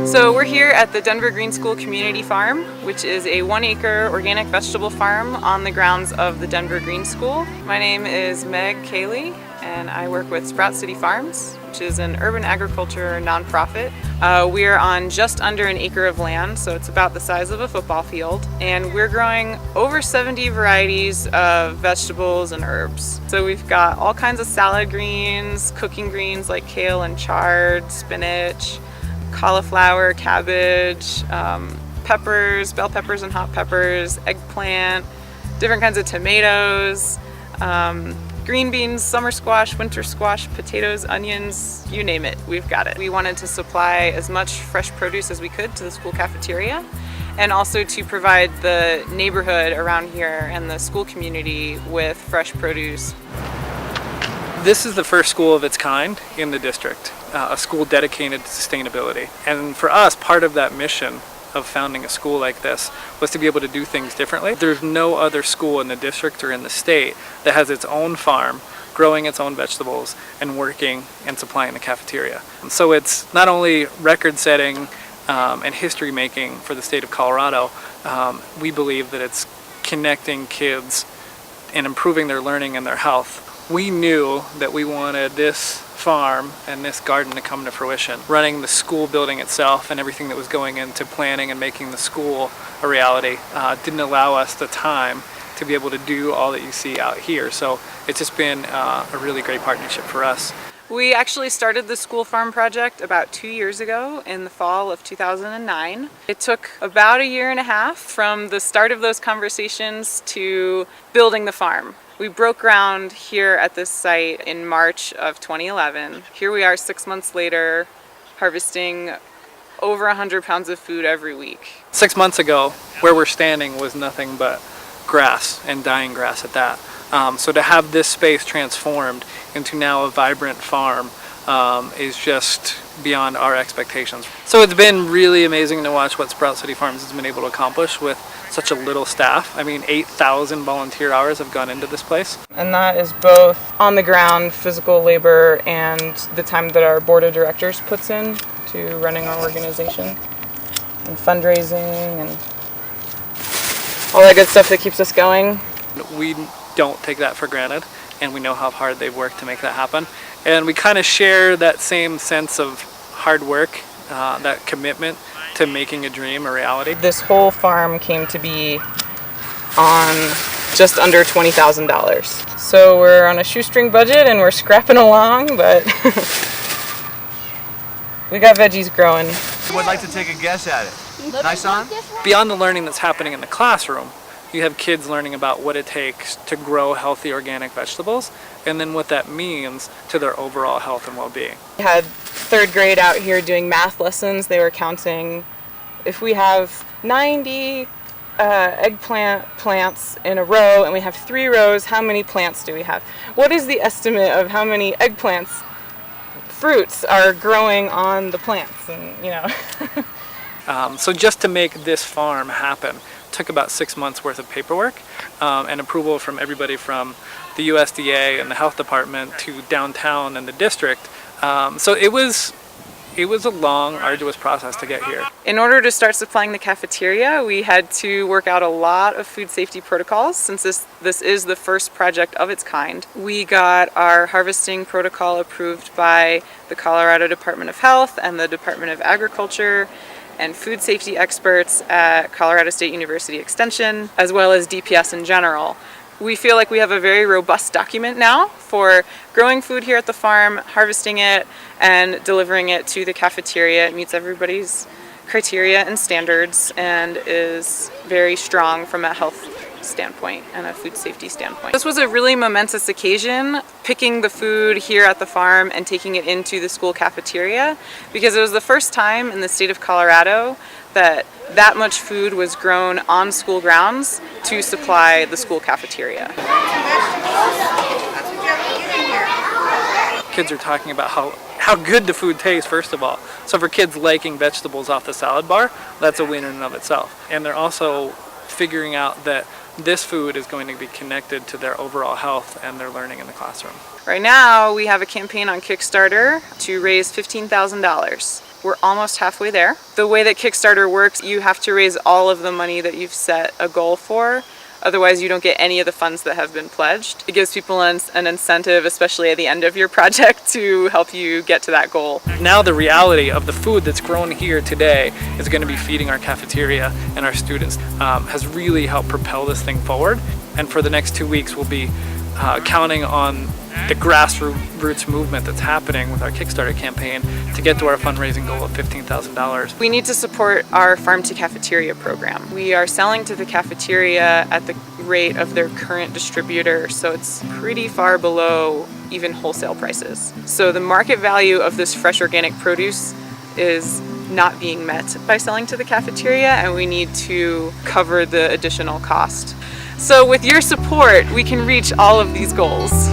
So we're here at the Denver Green School Community Farm, which is a 1-acre organic vegetable farm on the grounds of the Denver Green School. My name is Meg Cayley, and I work with Sprout City Farms, which is an urban agriculture nonprofit. We're on just under an acre of land, so it's about the size of a football field, and we're growing over 70 varieties of vegetables and herbs. So we've got all kinds of salad greens, cooking greens like kale and chard, spinach, cauliflower, cabbage, peppers, bell peppers and hot peppers, eggplant, different kinds of tomatoes, green beans, summer squash, winter squash, potatoes, onions, you name it, we've got it. We wanted to supply as much fresh produce as we could to the school cafeteria, and also to provide the neighborhood around here and the school community with fresh produce. This is the first school of its kind in the district, a school dedicated to sustainability. And for us, part of that mission of founding a school like this was to be able to do things differently. There's no other school in the district or in the state that has its own farm, growing its own vegetables, and working and supplying the cafeteria. So it's not only record-setting and history-making for the state of Colorado, we believe that it's connecting kids and improving their learning and their health. We knew that we wanted this farm and this garden to come to fruition. Running the school building itself and everything that was going into planning and making the school a reality didn't allow us the time to be able to do all that you see out here. So it's just been a really great partnership for us. We actually started the school farm project about 2 years ago in the fall of 2009. It took about a year and a half from the start of those conversations to building the farm. We broke ground here at this site in March of 2011. Here we are 6 months later, harvesting over 100 pounds of food every week. 6 months ago, where we're standing was nothing but grass, and dying grass at that. So to have this space transformed into now a vibrant farm is just beyond our expectations. So it's been really amazing to watch what Sprout City Farms has been able to accomplish with such a little staff. I mean, 8,000 volunteer hours have gone into this place. And that is both on the ground physical labor and the time that our board of directors puts in to running our organization and fundraising and all that good stuff that keeps us going. We don't take that for granted, and we know how hard they've worked to make that happen. And we kind of share that same sense of hard work, that commitment to making a dream a reality. This whole farm came to be on just under $20,000. So we're on a shoestring budget and we're scrapping along, but we got veggies growing. I would like to take a guess at it. Nice on? Beyond the learning that's happening in the classroom, you have kids learning about what it takes to grow healthy organic vegetables, and then what that means to their overall health and well-being. We had third grade out here doing math lessons. They were counting, if we have 90 eggplant plants in a row and we have 3 rows, how many plants do we have? What is the estimate of how many eggplants, fruits, are growing on the plants? And you know. So just to make this farm happen took about 6 months worth of paperwork and approval from everybody from the USDA and the health department to downtown and the district. So it was a long, arduous process to get here. In order to start supplying the cafeteria, we had to work out a lot of food safety protocols since this is the first project of its kind. We got our harvesting protocol approved by the Colorado Department of Health and the Department of Agriculture and food safety experts at Colorado State University Extension, as well as DPS in general. We feel like we have a very robust document now for growing food here at the farm, harvesting it, and delivering it to the cafeteria. It meets everybody's criteria and standards and is very strong from a health standpoint and a food safety standpoint. This was a really momentous occasion, picking the food here at the farm and taking it into the school cafeteria, because it was the first time in the state of Colorado that much food was grown on school grounds to supply the school cafeteria. Kids are talking about how good the food tastes, first of all. So for kids liking vegetables off the salad bar, that's a win in and of itself. And they're also figuring out that this food is going to be connected to their overall health and their learning in the classroom. Right now, we have a campaign on Kickstarter to raise $15,000. We're almost halfway there. The way that Kickstarter works, you have to raise all of the money that you've set a goal for. Otherwise, you don't get any of the funds that have been pledged. It gives people an incentive, especially at the end of your project, to help you get to that goal. Now the reality of the food that's grown here today is going to be feeding our cafeteria and our students has really helped propel this thing forward. And for the next 2 weeks, we'll be counting on the grassroots movement that's happening with our Kickstarter campaign to get to our fundraising goal of $15,000. We need to support our Farm to Cafeteria program. We are selling to the cafeteria at the rate of their current distributor, so it's pretty far below even wholesale prices. So the market value of this fresh organic produce is not being met by selling to the cafeteria, and we need to cover the additional cost. So with your support, we can reach all of these goals.